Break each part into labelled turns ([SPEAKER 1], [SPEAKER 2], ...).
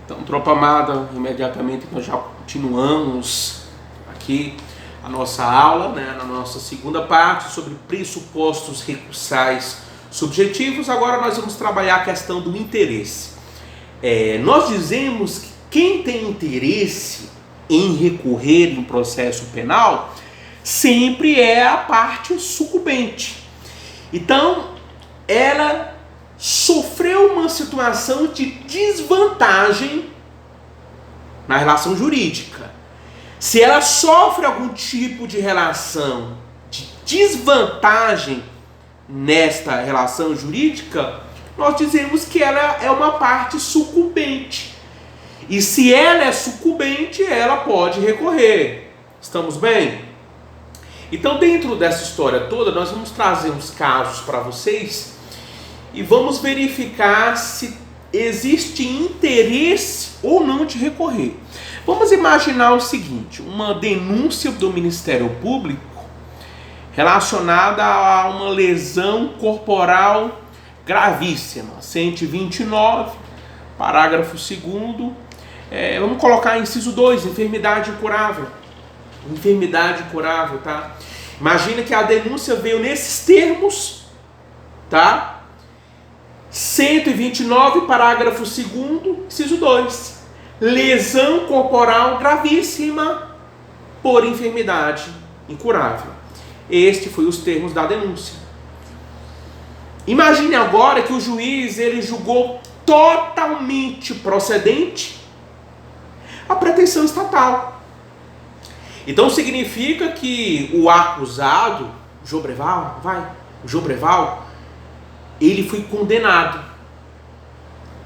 [SPEAKER 1] Então, tropa amada, imediatamente nós já continuamos aqui a nossa aula, né, na nossa segunda parte sobre pressupostos recursais subjetivos. Agora nós vamos trabalhar a questão do interesse. Nós dizemos que quem tem interesse em recorrer em processo penal sempre é a parte sucumbente. Então, ela sofreu uma situação de desvantagem na relação jurídica. Se ela sofre algum tipo de relação de desvantagem nesta relação jurídica, nós dizemos que ela é uma parte sucumbente. E se ela é sucumbente, ela pode recorrer. Estamos bem? Então, dentro dessa história toda, nós vamos trazer uns casos para vocês e vamos verificar se existe interesse ou não de recorrer. Vamos imaginar o seguinte: uma denúncia do Ministério Público relacionada a uma lesão corporal gravíssima, 129, parágrafo 2º, vamos colocar inciso 2, enfermidade incurável. Enfermidade incurável, tá? Imagina que a denúncia veio nesses termos, tá? 129, parágrafo 2º, inciso 2. Lesão corporal gravíssima por enfermidade incurável. Este foi os termos da denúncia. Imagine agora que o juiz ele julgou totalmente procedente a pretensão estatal. Então significa que o acusado, Jobreval, ele foi condenado.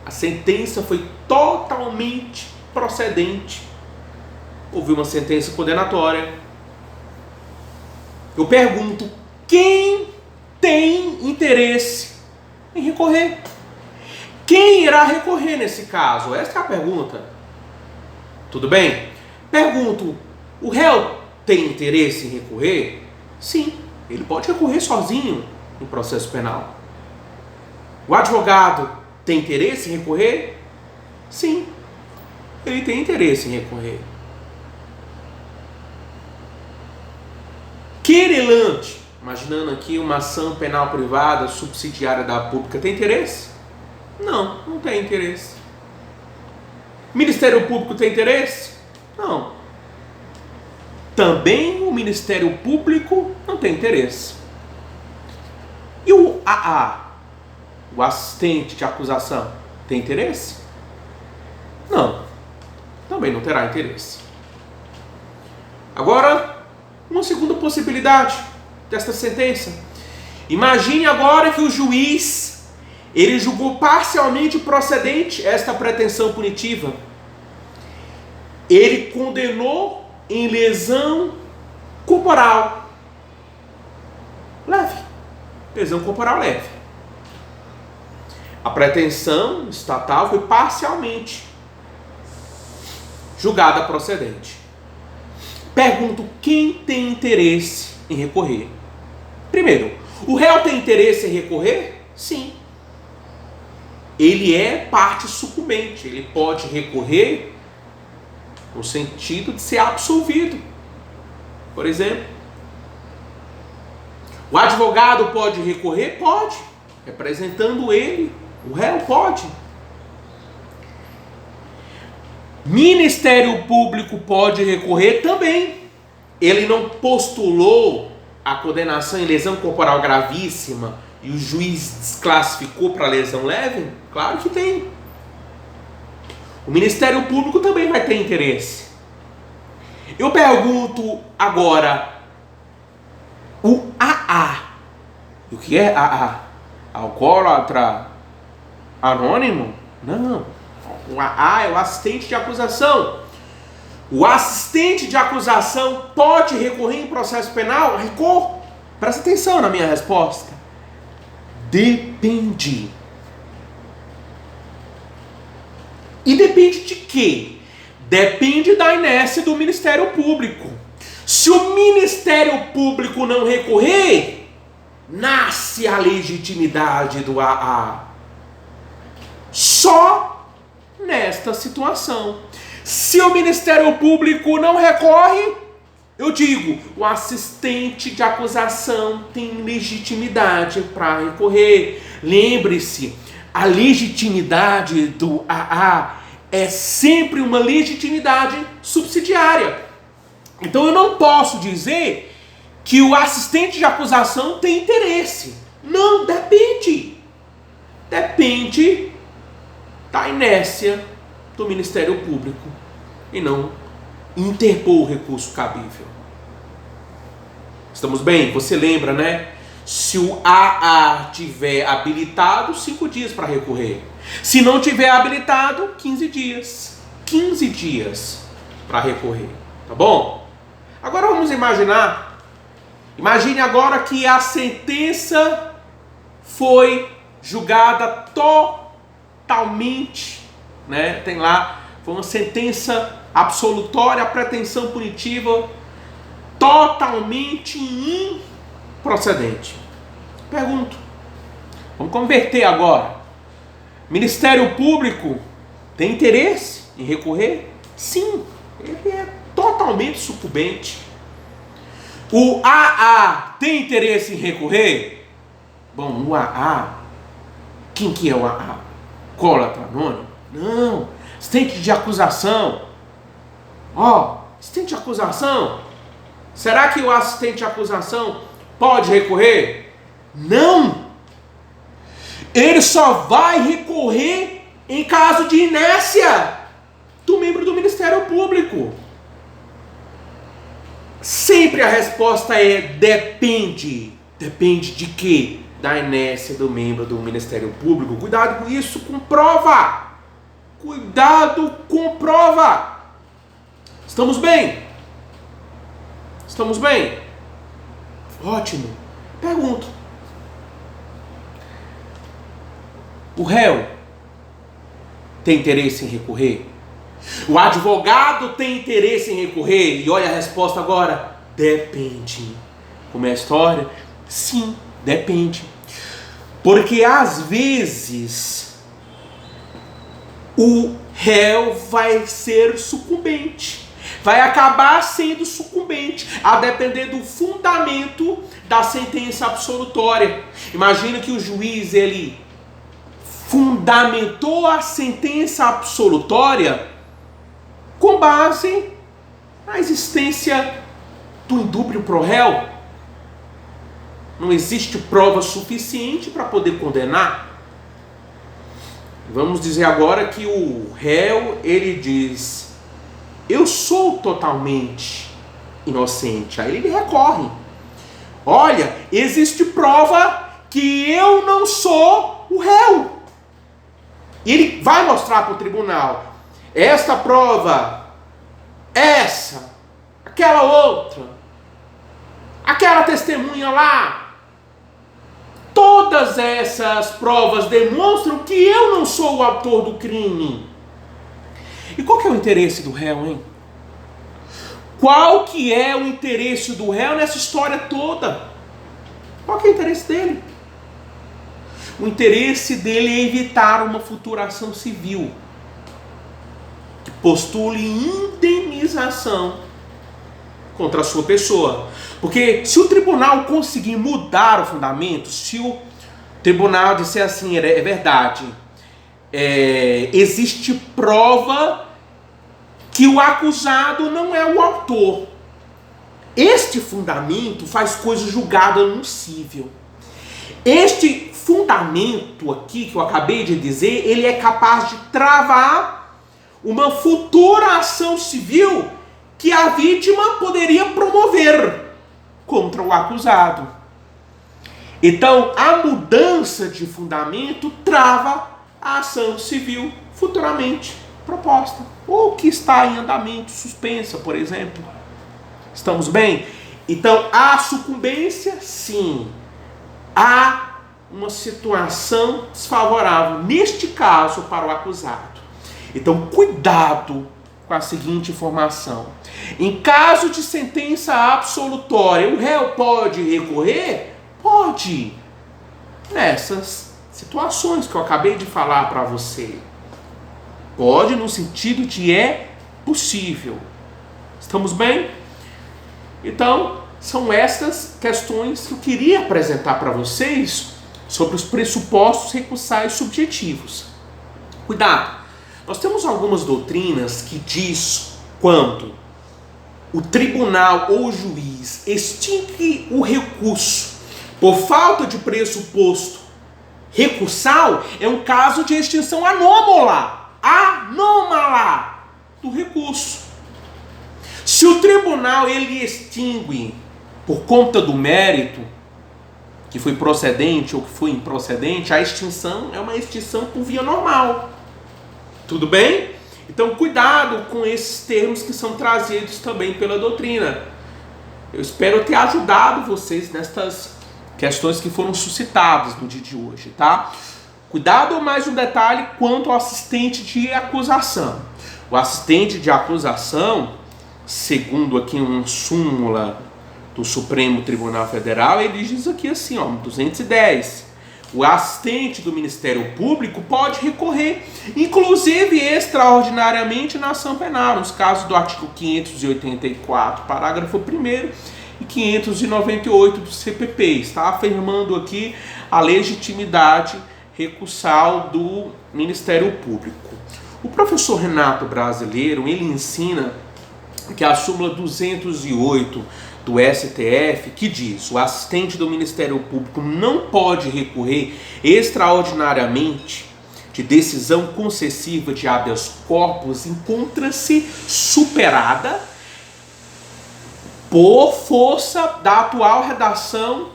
[SPEAKER 1] A sentença foi totalmente procedente. Houve uma sentença condenatória. Eu pergunto, quem tem interesse em recorrer? Quem irá recorrer nesse caso? Essa é a pergunta. Tudo bem? Pergunto, o réu tem interesse em recorrer? Sim, ele pode recorrer sozinho em processo penal. O advogado tem interesse em recorrer? Sim, ele tem interesse em recorrer. Querelante, imaginando aqui uma ação penal privada subsidiária da pública, tem interesse? Não, não tem interesse. Ministério Público tem interesse? Não. Também o Ministério Público não tem interesse. E o AA? O assistente de acusação tem interesse? Não, também não terá interesse. Agora, uma segunda possibilidade desta sentença. Imagine agora que o juiz ele julgou parcialmente procedente esta pretensão punitiva. Ele condenou em lesão corporal leve. Lesão corporal leve. A pretensão estatal foi parcialmente julgada procedente. Pergunto, quem tem interesse em recorrer? Primeiro, o réu tem interesse em recorrer? Sim. Ele é parte sucumbente, ele pode recorrer no sentido de ser absolvido. Por exemplo, o advogado pode recorrer? Pode, representando ele. O réu pode. Ministério Público pode recorrer também. Ele não postulou a condenação em lesão corporal gravíssima e o juiz desclassificou para lesão leve? Claro que tem. O Ministério Público também vai ter interesse. Eu pergunto agora, o AA. O que é AA? Alcoólatra anônimo? Não. O AA é o assistente de acusação. O assistente de acusação pode recorrer em processo penal? Recorre. Presta atenção na minha resposta. Depende. E depende de quê? Depende da inércia do Ministério Público. Se o Ministério Público não recorrer, nasce a legitimidade do AA. Só nesta nesta situação. Se o Ministério Público não recorre, eu digo, o assistente de acusação tem legitimidade para recorrer. Lembre-se, a legitimidade do AA é sempre uma legitimidade subsidiária. Então eu não posso dizer que o assistente de acusação tem interesse. Não, depende. Depende da inércia do Ministério Público e não interpor o recurso cabível. Estamos bem? Você lembra, né? Se o AA tiver habilitado, 5 dias para recorrer. Se não tiver habilitado, 15 dias. 15 dias para recorrer. Tá bom? Agora vamos imaginar. Imagine agora que a sentença foi julgada totalmente, né? Tem lá, foi uma sentença absolutória, a pretensão punitiva totalmente improcedente. Pergunto, vamos converter agora. Ministério Público tem interesse em recorrer? Sim, ele é totalmente sucumbente. O AA tem interesse em recorrer? Bom, o AA, quem que é o AA? Cólatra anônimo? Não, assistente de acusação. Assistente de acusação. Será que o assistente de acusação pode recorrer? Não. Ele só vai recorrer em caso de inércia do membro do Ministério Público. Sempre a resposta é depende. Depende de quê? Da inércia do membro do Ministério Público. Cuidado com isso, com prova. Cuidado com prova. Estamos bem? Estamos bem? Ótimo. Pergunto. O réu tem interesse em recorrer? O advogado tem interesse em recorrer? E olha a resposta agora. Depende. Como é a história? Sim, depende. Porque às vezes o réu vai ser sucumbente. Vai acabar sendo sucumbente, a depender do fundamento da sentença absolutória. Imagina que o juiz, ele fundamentou a sentença absolutória com base na existência do indúbio pro réu. Não existe prova suficiente para poder condenar. Vamos dizer agora que o réu, ele diz: eu sou totalmente inocente. Aí ele recorre. Olha, existe prova que eu não sou o réu. E ele vai mostrar para o tribunal. Esta prova, essa, aquela outra, aquela testemunha lá. Todas essas provas demonstram que eu não sou o autor do crime. E qual que é o interesse do réu, hein? Qual que é o interesse do réu nessa história toda? Qual que é o interesse dele? O interesse dele é evitar uma futura ação civil que postule indenização contra a sua pessoa. Porque se o tribunal conseguir mudar o fundamento, se o tribunal disser assim, é verdade, existe prova que o acusado não é o autor. Este fundamento faz coisa julgada nocível. Este fundamento aqui que eu acabei de dizer, ele é capaz de travar uma futura ação civil que a vítima poderia promover contra o acusado. Então, a mudança de fundamento trava a ação civil futuramente proposta, ou que está em andamento, suspensa, por exemplo. Estamos bem? Então, há sucumbência? Sim. Há uma situação desfavorável, neste caso, para o acusado. Então, cuidado com a seguinte informação. Em caso de sentença absolutória, o réu pode recorrer? Pode. Nessas situações que eu acabei de falar para você. Pode no sentido de é possível. Estamos bem? Então, são estas questões que eu queria apresentar para vocês sobre os pressupostos recursais subjetivos. Cuidado! Nós temos algumas doutrinas que diz quando o tribunal ou o juiz extingue o recurso por falta de pressuposto recursal, é um caso de extinção anômala do recurso. Se o tribunal ele extingue por conta do mérito, que foi procedente ou que foi improcedente, a extinção é uma extinção por via normal. Tudo bem? Então, cuidado com esses termos que são trazidos também pela doutrina. Eu espero ter ajudado vocês nestas questões que foram suscitadas no dia de hoje, tá? Cuidado, mais um detalhe quanto ao assistente de acusação. O assistente de acusação, segundo aqui uma súmula do Supremo Tribunal Federal, ele diz aqui assim, ó, 210. O assistente do Ministério Público pode recorrer, inclusive extraordinariamente, na ação penal, nos casos do artigo 584, parágrafo 1º, e 598 do CPP. Está afirmando aqui a legitimidade recursal do Ministério Público. O professor Renato Brasileiro, ele ensina que a súmula 208 do STF, que diz: o assistente do Ministério Público não pode recorrer extraordinariamente de decisão concessiva de habeas corpus, encontra-se superada por força da atual redação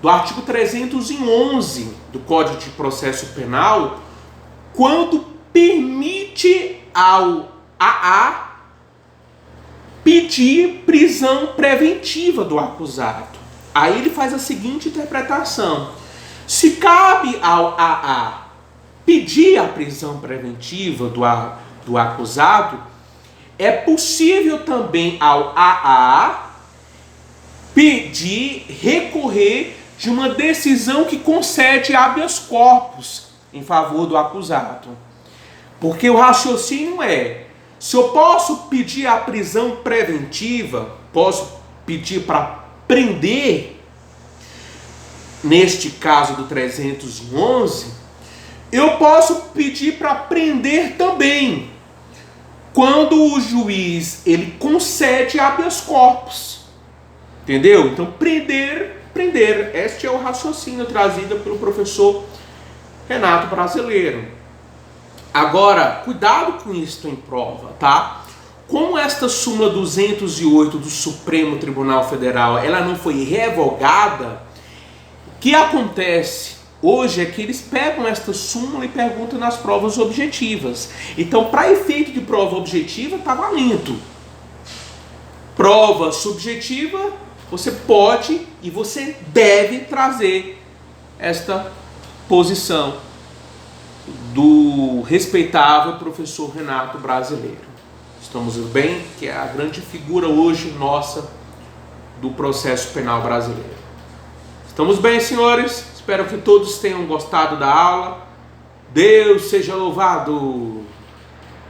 [SPEAKER 1] do artigo 311 do Código de Processo Penal, quando permite ao AA pedir prisão preventiva do acusado. Aí ele faz a seguinte interpretação: se cabe ao AA pedir a prisão preventiva do acusado, é possível também ao AA recorrer de uma decisão que concede habeas corpus em favor do acusado. Porque o raciocínio é: se eu posso pedir a prisão preventiva, posso pedir para prender, neste caso do 311, eu posso pedir para prender também, quando o juiz ele concede habeas corpus. Entendeu? Então, prender. Este é o raciocínio trazido pelo professor Renato Brasileiro. Agora, cuidado com isso em prova, tá? Como esta súmula 208 do Supremo Tribunal Federal, ela não foi revogada, o que acontece hoje é que eles pegam esta súmula e perguntam nas provas objetivas. Então, para efeito de prova objetiva, tá valendo. Prova subjetiva, você pode e você deve trazer esta posição do respeitável professor Renato Brasileiro. Estamos bem? Que é a grande figura hoje nossa do processo penal brasileiro. Estamos bem, senhores? Espero que todos tenham gostado da aula. Deus seja louvado!